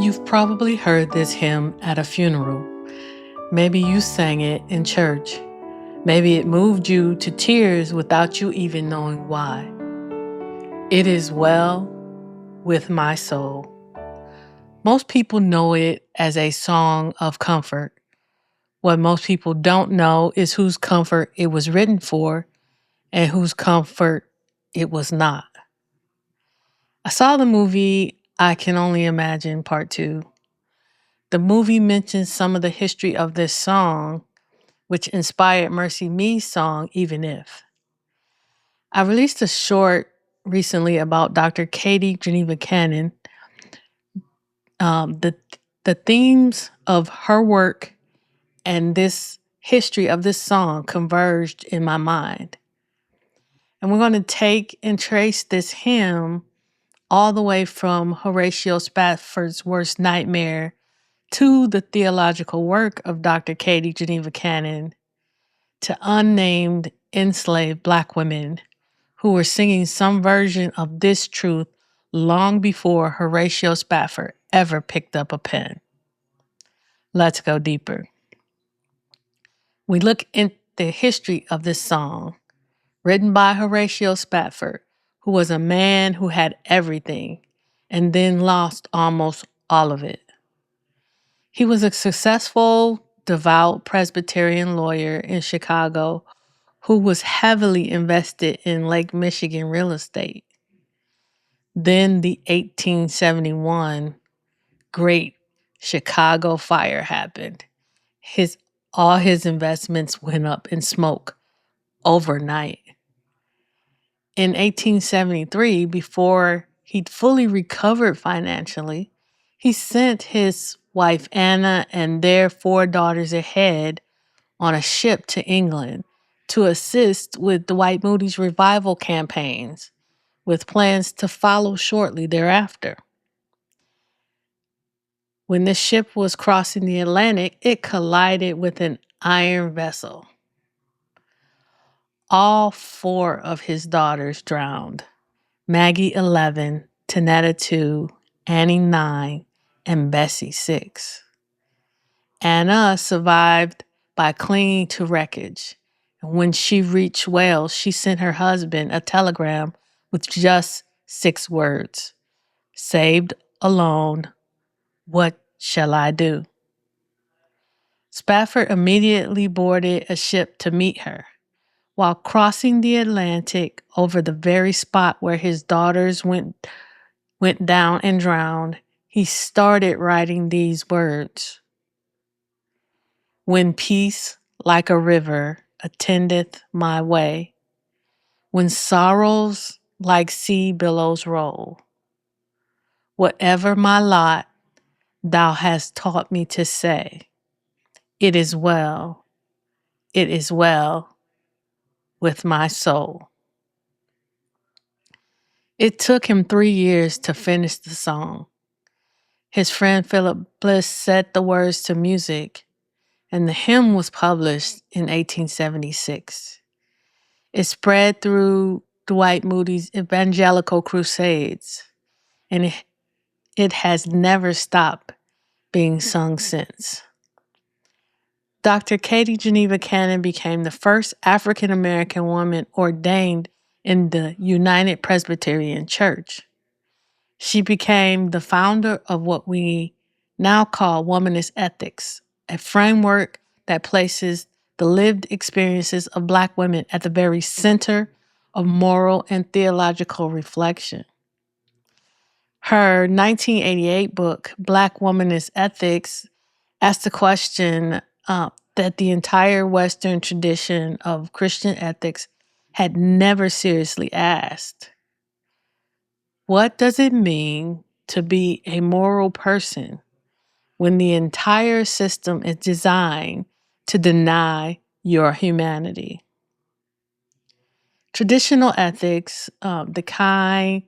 You've probably heard this hymn at a funeral. Maybe you sang it in church. Maybe it moved you to tears without you even knowing why. It is well with my soul. Most people know it as a song of comfort. What most people don't know is whose comfort it was written for and whose comfort it was not. I saw the movie I Can Only Imagine Part 2. The movie mentions some of the history of this song, which inspired Mercy Me's song, Even If. I released a short recently about Dr. Katie Geneva Cannon. The themes of her work and this history of this song converged in my mind. And we're going to take and trace this hymn all the way from Horatio Spafford's worst nightmare to the theological work of Dr. Katie Geneva Cannon, to unnamed enslaved Black women who were singing some version of this truth long before Horatio Spafford ever picked up a pen. Let's go deeper. We look into the history of this song, written by Horatio Spafford, who was a man who had everything and then lost almost all of it. He was a successful, devout Presbyterian lawyer in Chicago who was heavily invested in Lake Michigan real estate. Then the 1871 Great Chicago Fire happened. All his investments went up in smoke overnight. In 1873, before he'd fully recovered financially, he sent his wife Anna and their 4 daughters ahead on a ship to England to assist with Dwight Moody's revival campaigns, with plans to follow shortly thereafter. When the ship was crossing the Atlantic, it collided with an iron vessel. All 4 of his daughters drowned: Maggie 11, Tanetta 2, Annie 9, and Bessie 6. Anna survived by clinging to wreckage. And when she reached Wales, she sent her husband a telegram with just 6 words: "Saved alone, what shall I do?" Spafford immediately boarded a ship to meet her. While crossing the Atlantic over the very spot where his daughters went down and drowned, he started writing these words: "When peace like a river attendeth my way, when sorrows like sea billows roll, whatever my lot, thou hast taught me to say, it is well with my soul." It took him 3 years to finish the song. His friend Philip Bliss set the words to music, and the hymn was published in 1876. It spread through Dwight Moody's evangelical crusades, and it has never stopped being sung since. Dr. Katie Geneva Cannon became the first African American woman ordained in the United Presbyterian Church. She became the founder of what we now call Womanist Ethics, a framework that places the lived experiences of Black women at the very center of moral and theological reflection. Her 1988 book, Black Womanist Ethics, asked the question that the entire Western tradition of Christian ethics had never seriously asked. What does it mean to be a moral person when the entire system is designed to deny your humanity? Traditional ethics, the kind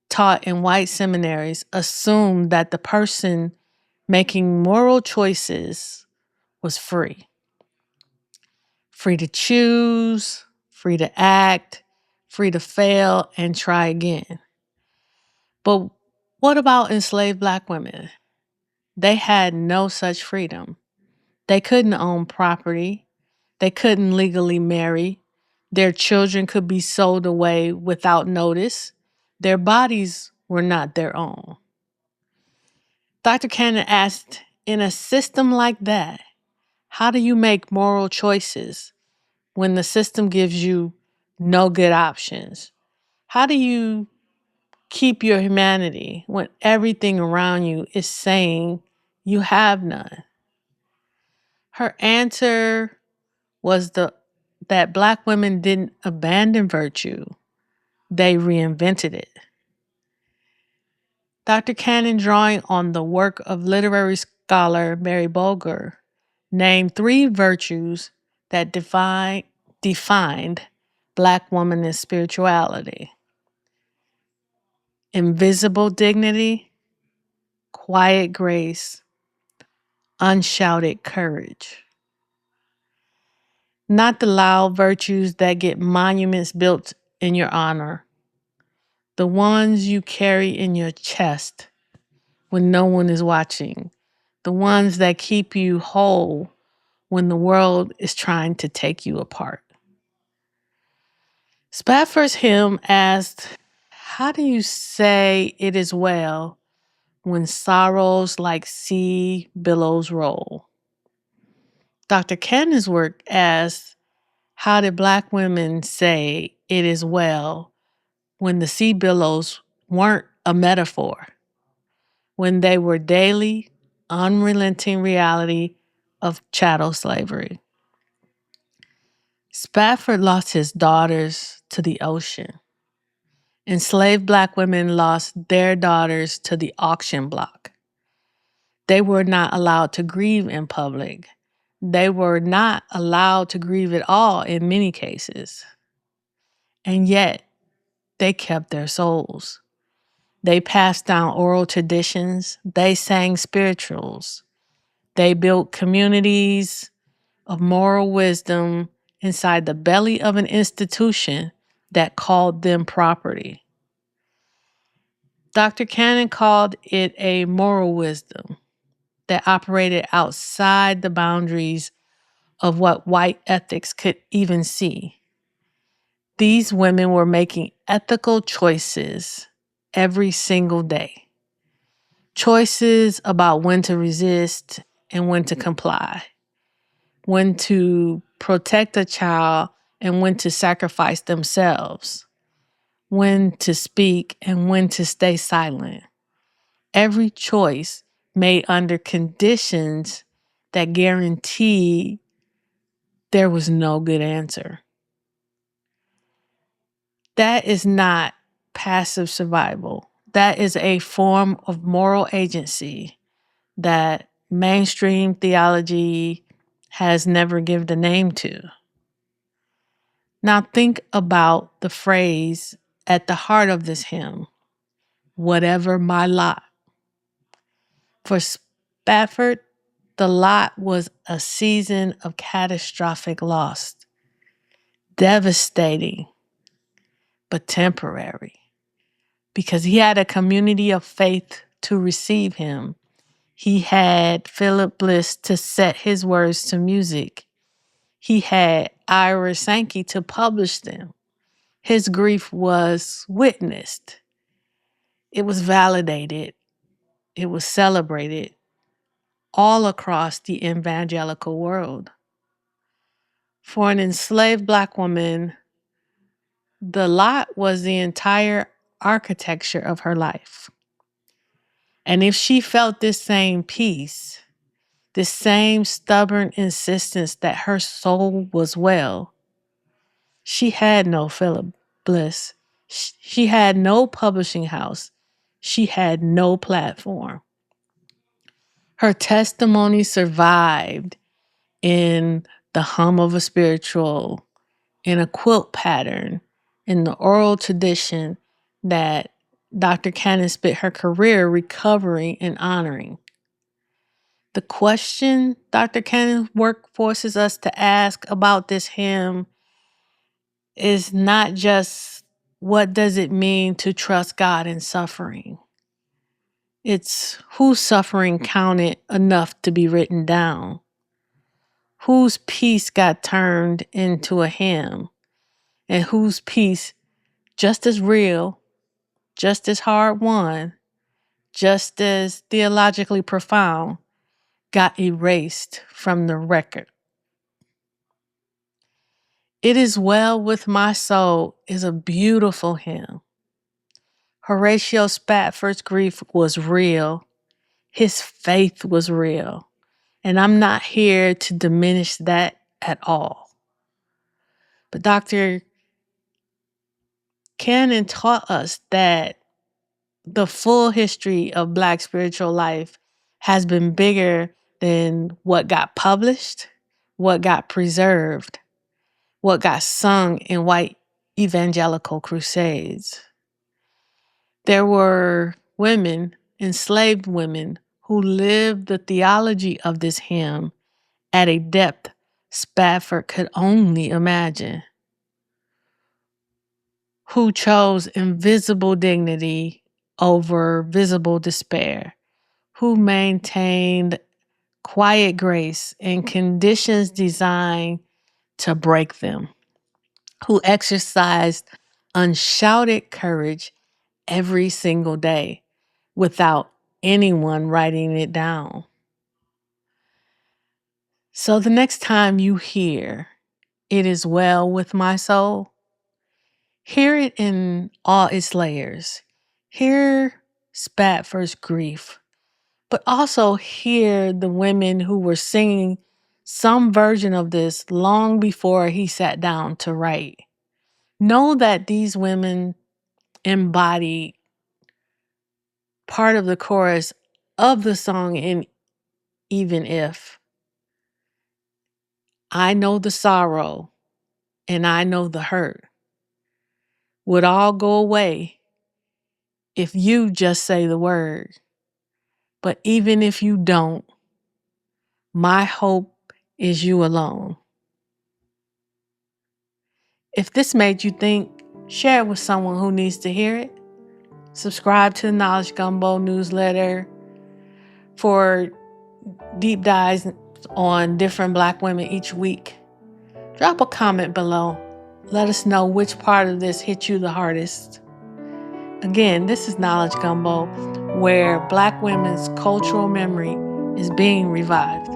taught in white seminaries, assumed that the person making moral choices was free. Free to choose, free to act, free to fail and try again. But what about enslaved Black women? they had no such freedom. They couldn't own property. They couldn't legally marry. Their children could be sold away without notice. Their bodies were not their own. Dr. Cannon asked, in a system like that, how do you make moral choices when the system gives you no good options? How do you keep your humanity when everything around you is saying you have none? Her answer was that Black women didn't abandon virtue, they reinvented it. Dr. Cannon, drawing on the work of literary scholar Mary Boger, named 3 virtues that defined Black womanist spirituality: invisible dignity, quiet grace, unshouted courage. Not the loud virtues that get monuments built in your honor, the ones you carry in your chest when no one is watching, the ones that keep you whole when the world is trying to take you apart. Spafford's hymn asked, how do you say it is well when sorrows like sea billows roll? Dr. Cannon's work asked, how did Black women say it is well when the sea billows weren't a metaphor, when they were daily, unrelenting reality of chattel slavery? Spafford lost his daughters to the ocean. Enslaved Black women lost their daughters to the auction block. They were not allowed to grieve in public. They were not allowed to grieve at all in many cases. And yet, they kept their souls. They passed down oral traditions. They sang spirituals. They built communities of moral wisdom inside the belly of an institution that called them property. Dr. Cannon called it a moral wisdom that operated outside the boundaries of what white ethics could even see. These women were making ethical choices every single day. Choices about when to resist and when to comply, when to protect a child and when to sacrifice themselves, when to speak and when to stay silent. Every choice made under conditions that guaranteed there was no good answer. That is not passive survival. That is a form of moral agency that mainstream theology has never given a name to. Now think about the phrase at the heart of this hymn, whatever my lot. For Spafford, the lot was a season of catastrophic loss, devastating, but temporary, because he had a community of faith to receive him. He had Philip Bliss to set his words to music. He had Ira Sankey to publish them. His grief was witnessed. It was validated. It was celebrated all across the evangelical world. For an enslaved Black woman, the lot was the entire architecture of her life. And if she felt this same peace, this same stubborn insistence that her soul was well, she had no Philip Bliss. She had no publishing house. She had no platform. Her testimony survived in the hum of a spiritual, in a quilt pattern, in the oral tradition that Dr. Cannon spent her career recovering and honoring. The question Dr. Cannon's work forces us to ask about this hymn is not just what does it mean to trust God in suffering? It's whose suffering counted enough to be written down, whose peace got turned into a hymn, and whose peace, just as real, just as hard won, just as theologically profound, got erased from the record. It Is Well With My Soul is a beautiful hymn. Horatio Spafford's grief was real. His faith was real. And I'm not here to diminish that at all. But Dr. Cannon taught us that the full history of Black spiritual life has been bigger than what got published, what got preserved, what got sung in white evangelical crusades. There were women, enslaved women, who lived the theology of this hymn at a depth Spafford could only imagine, who chose invisible dignity over visible despair, who maintained quiet grace in conditions designed to break them, who exercised unshouted courage every single day without anyone writing it down. So the next time you hear, "It is well with my soul," hear it in all its layers. Hear Spafford's grief, but also hear the women who were singing some version of this long before he sat down to write. Know that these women embody part of the chorus of the song in Even If. I know the sorrow and I know the hurt would all go away if you just say the word. But even if you don't, my hope is you alone. If this made you think, share it with someone who needs to hear it. Subscribe to the Knowledge Gumbo newsletter for deep dives on different Black women each week. Drop a comment below. Let us know which part of this hit you the hardest. Again, this is Knowledge Gumbo, where Black women's cultural memory is being revived.